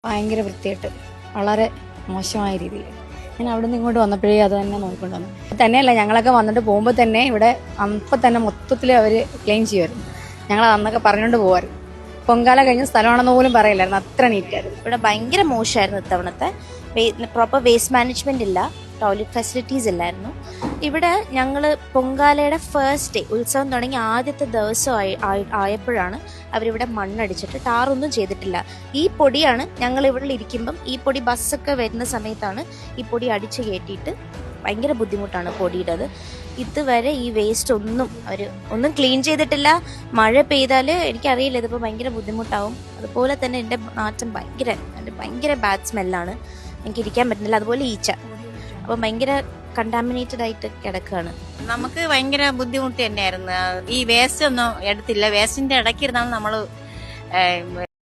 ഭയങ്കര വൃത്തിയായിട്ട് വളരെ മോശമായ രീതിയിൽ ഞാൻ അവിടെ നിന്ന് ഇങ്ങോട്ട് വന്നപ്പോഴേ അത് തന്നെ നോക്കിക്കൊണ്ട് വന്നു. തന്നെയല്ല, ഞങ്ങളൊക്കെ വന്നിട്ട് പോകുമ്പോൾ തന്നെ ഇവിടെ അപ്പം തന്നെ മൊത്തത്തിൽ അവർ ക്ലീൻ ചെയ്യുമായിരുന്നു. ഞങ്ങൾ അന്നൊക്കെ പറഞ്ഞുകൊണ്ട് പോകുമായിരുന്നു. പൊങ്കാല കഴിഞ്ഞ സ്ഥലമാണെന്ന് പോലും പറയില്ലായിരുന്നു, അത്ര നീറ്റായിരുന്നു. ഇവിടെ ഭയങ്കര മോശമായിരുന്നു ഇത്തവണത്തെ. പ്രോപ്പർ വേസ്റ്റ് മാനേജ്മെന്റ് ഇല്ല, ടോയ്ലറ്റ് ഫെസിലിറ്റീസ് ഇല്ലായിരുന്നു. ഇവിടെ ഞങ്ങൾ പൊങ്കാലയുടെ ഫസ്റ്റ് ഡേ, ഉത്സവം തുടങ്ങി ആദ്യത്തെ ദിവസം ആയപ്പോഴാണ് അവരിവിടെ മണ്ണടിച്ചിട്ട് ടാറൊന്നും ചെയ്തിട്ടില്ല. ഈ പൊടിയാണ് ഞങ്ങൾ ഇവിടെ ഇരിക്കുമ്പം, ഈ പൊടി ബസ്സൊക്കെ വരുന്ന സമയത്താണ് ഈ പൊടി അടിച്ചു കയറ്റിയിട്ട് ഭയങ്കര ബുദ്ധിമുട്ടാണ് പൊടിയുടേത്. ഇതുവരെ ഈ വേസ്റ്റ് ഒന്നും ക്ലീൻ ചെയ്തിട്ടില്ല. മഴ പെയ്താൽ എനിക്കറിയില്ല, ഇതിപ്പോൾ ഭയങ്കര ബുദ്ധിമുട്ടാവും. അതുപോലെ തന്നെ എൻ്റെ നാറ്റം ഭയങ്കര ബാഡ് സ്മെല്ലാണ്, എനിക്ക് ഇരിക്കാൻ പറ്റുന്നില്ല. അതുപോലെ ഈച്ച, അപ്പം ഭയങ്കര കണ്ടാമിനേറ്റഡ് ആയിട്ട് കിടക്കുകയാണ്. നമുക്ക് ഭയങ്കര ബുദ്ധിമുട്ട് തന്നെയായിരുന്നു. ഈ വേസ്റ്റ് ഒന്നും എടുത്തില്ല. വേസ്റ്റിന്റെ ഇടയ്ക്കിരുന്നാണ് നമ്മൾ